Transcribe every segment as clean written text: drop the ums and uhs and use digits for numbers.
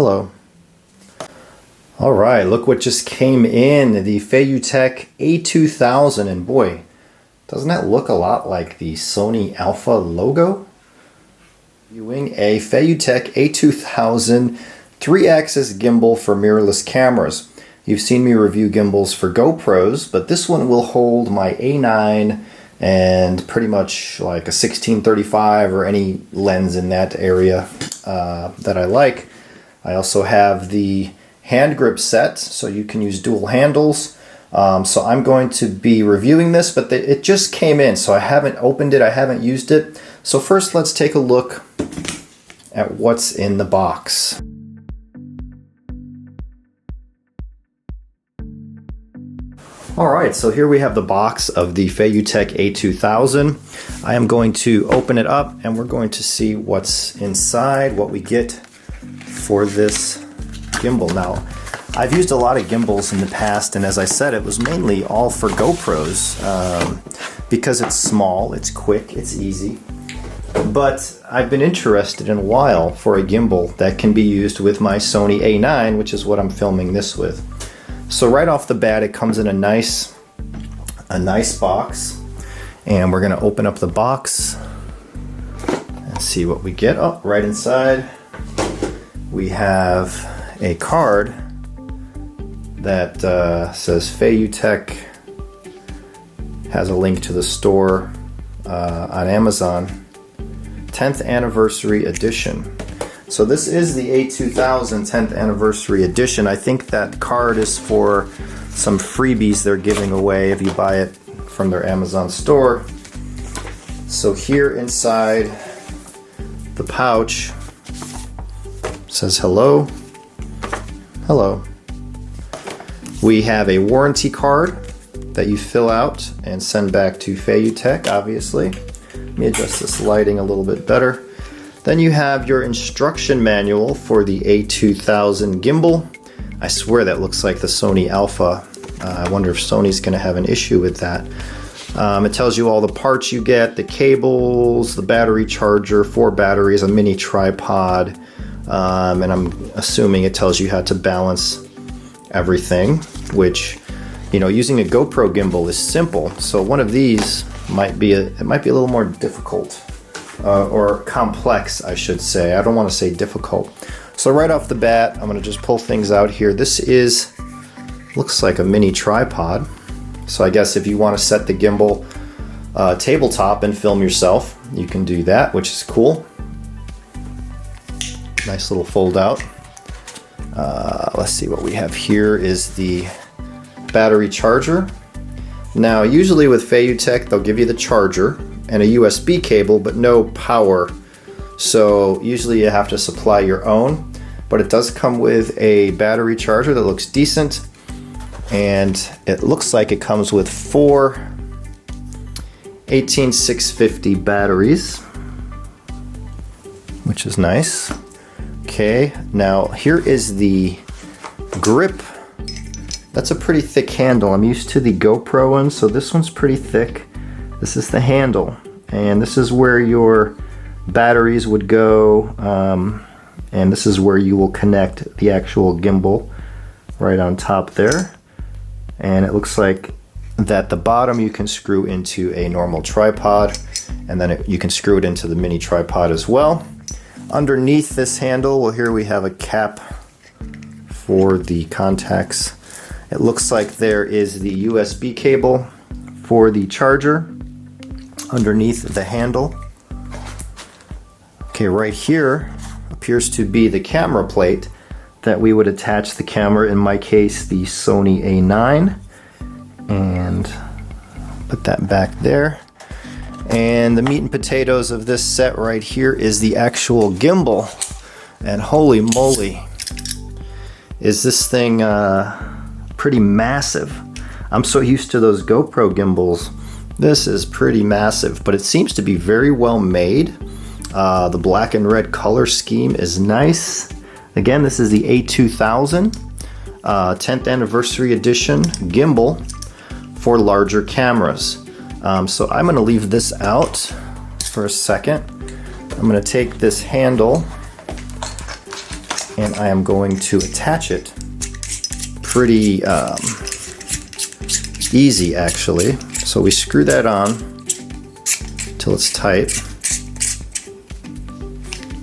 Hello. All right, look what just came in, the FeiyuTech A2000, and boy, doesn't that look a lot like the Sony Alpha logo? Viewing a FeiyuTech A2000 3-axis gimbal for mirrorless cameras. You've seen me review gimbals for GoPros, but this one will hold my A9 and pretty much like a 16-35 or any lens in that area that I like. I also have the hand grip set, so you can use dual handles. So I'm going to be reviewing this, but it just came in, so I haven't opened it, I haven't used it. So first let's take a look at what's in the box. Alright, so here we have the box of the FeiyuTech A2000. I am going to open it up and we're going to see what's inside, what we get for this gimbal. Now, I've used a lot of gimbals in the past, and as I said, it was mainly all for GoPros because it's small, it's quick, it's easy. But I've been interested in a while for a gimbal that can be used with my Sony A9, which is what I'm filming this with. So right off the bat, it comes in a nice box, and we're gonna open up the box and see what we get. Oh, right inside we have a card that says FeiyuTech, has a link to the store on Amazon, 10th anniversary edition. So this is the A2000 10th anniversary edition. I think that card is for some freebies they're giving away if you buy it from their Amazon store. So here inside the pouch says hello. Hello. We have a warranty card that you fill out and send back to FeiyuTech, obviously. Let me adjust this lighting a little bit better. Then you have your instruction manual for the A2000 gimbal. I swear that looks like the Sony Alpha. I wonder if Sony's going to have an issue with that. It tells you all the parts you get, the cables, the battery charger, 4 batteries, a mini tripod, and I'm assuming it tells you how to balance everything, which, you know, using a GoPro gimbal is simple. So one of these might be a little more difficult. Or complex, I should say. I don't want to say difficult. So right off the bat, I'm going to just pull things out here. This looks like a mini tripod. So I guess if you want to set the gimbal tabletop and film yourself, you can do that, which is cool. Nice little fold out. Let's see, what we have here is the battery charger. Now, usually with FeiyuTech, they'll give you the charger and a USB cable, but no power. So usually you have to supply your own, but it does come with a battery charger that looks decent, and it looks like it comes with 4 18650 batteries, which is nice. Okay, now here is the grip. That's a pretty thick handle. I'm used to the GoPro one, so this one's pretty thick. This is the handle, and this is where your batteries would go, and this is where you will connect the actual gimbal right on top there. And it looks like that the bottom you can screw into a normal tripod, and then you can screw it into the mini tripod as well. Underneath this handle, well, here we have a cap for the contacts. It looks like there is the USB cable for the charger underneath the handle. Okay, right here appears to be the camera plate that we would attach the camera, in my case the Sony A9, and put that back there. And the meat and potatoes of this set right here is the actual gimbal, and holy moly, is this thing pretty massive. I'm so used to those GoPro gimbals. This is pretty massive, but it seems to be very well made. The black and red color scheme is nice. Again, this is the A2000 10th anniversary edition gimbal for larger cameras. So I'm going to leave this out for a second. I'm going to take this handle and I am going to attach it pretty easy actually. So we screw that on till it's tight,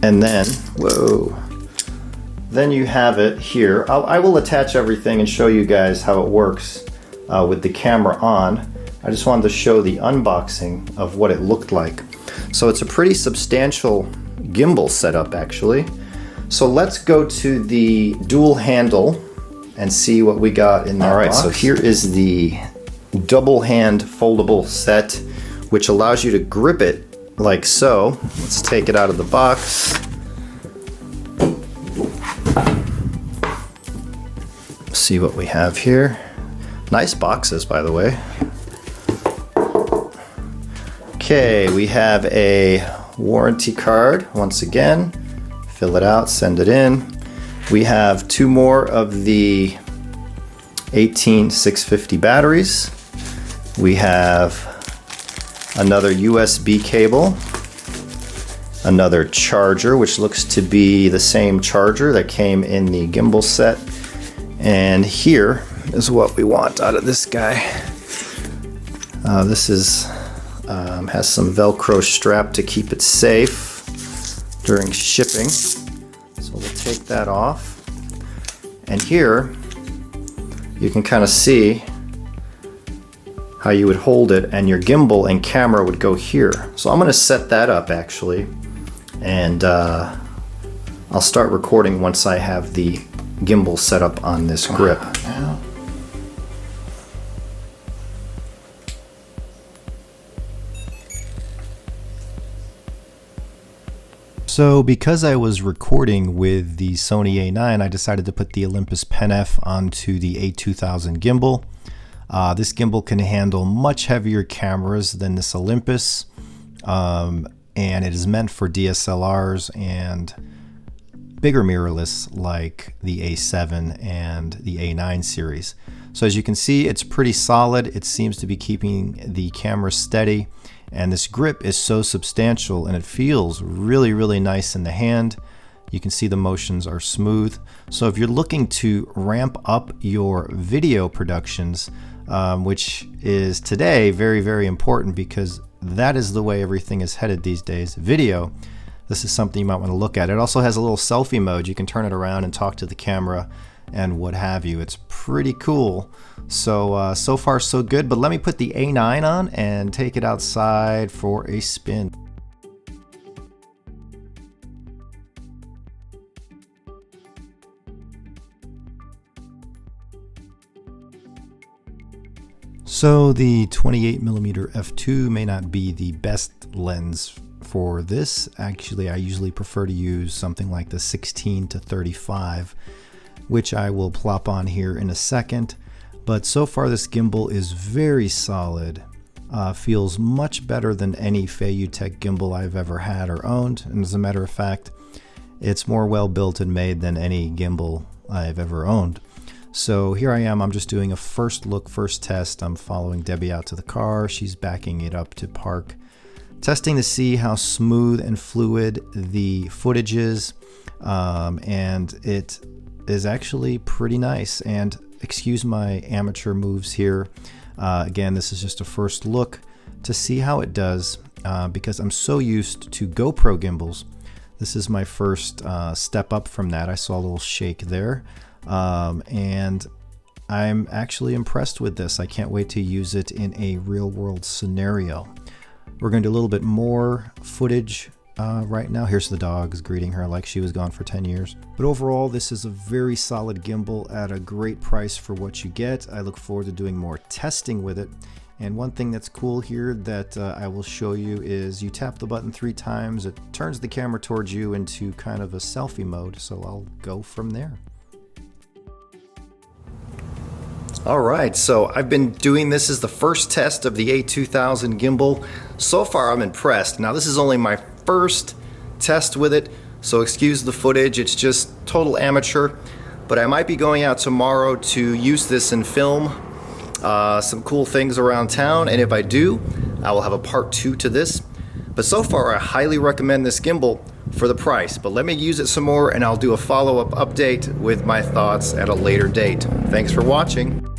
and then, whoa, then you have it here. I will attach everything and show you guys how it works with the camera on. I just wanted to show the unboxing of what it looked like. So it's a pretty substantial gimbal setup actually. So let's go to the dual handle and see what we got in that box. All right, so here is the double hand foldable set, which allows you to grip it like so. Let's take it out of the box. See what we have here. Nice boxes, by the way. Okay, we have a warranty card once again. Fill it out, send it in. We have two more of the 18650 batteries. We have another USB cable, another charger, which looks to be the same charger that came in the gimbal set. And here is what we want out of this guy. This is has some Velcro strap to keep it safe during shipping. So we'll take that off. And here you can kind of see how you would hold it, and your gimbal and camera would go here. So I'm going to set that up actually, and I'll start recording once I have the gimbal set up on this grip. Now. So because I was recording with the Sony A9, I decided to put the Olympus Pen F onto the A2000 gimbal. This gimbal can handle much heavier cameras than this Olympus, and it is meant for DSLRs and bigger mirrorless like the A7 and the A9 series. So as you can see, it's pretty solid. It seems to be keeping the camera steady, and this grip is so substantial and it feels really, really nice in the hand. You can see the motions are smooth. So if you're looking to ramp up your video productions, which is today very, very important because that is the way everything is headed these days, video, this is something you might want to look at. It also has a little selfie mode. You can turn it around and talk to the camera and what have you. It's pretty cool. So, so far so good, but let me put the A9 on and take it outside for a spin. So the 28mm f2 may not be the best lens for this. Actually, I usually prefer to use something like the 16 to 35, which I will plop on here in a second. But so far this gimbal is very solid. Feels much better than any FeiyuTech gimbal I've ever had or owned. And as a matter of fact, it's more well built and made than any gimbal I've ever owned. So here I am, I'm just doing a first look, first test. I'm following Debbie out to the car. She's backing it up to park. Testing to see how smooth and fluid the footage is. And it is actually pretty nice. And excuse my amateur moves here. Again, this is just a first look to see how it does because I'm so used to GoPro gimbals. This is my first step up from that. I saw a little shake there. And I'm actually impressed with this. I can't wait to use it in a real world scenario. We're going to do a little bit more footage right now. Here's the dogs greeting her like she was gone for 10 years. But overall, this is a very solid gimbal at a great price for what you get. I look forward to doing more testing with it. And one thing that's cool here that I will show you is you tap the button 3 times, it turns the camera towards you into kind of a selfie mode. So I'll go from there. All right, so I've been doing this as the first test of the A2000 gimbal. So far I'm impressed. Now this is only my first test with it, so excuse the footage, it's just total amateur. But I might be going out tomorrow to use this and film some cool things around town, and if I do, I will have a part 2 to this. But so far I highly recommend this gimbal. for the price, but let me use it some more and I'll do a follow-up update with my thoughts at a later date. Thanks for watching.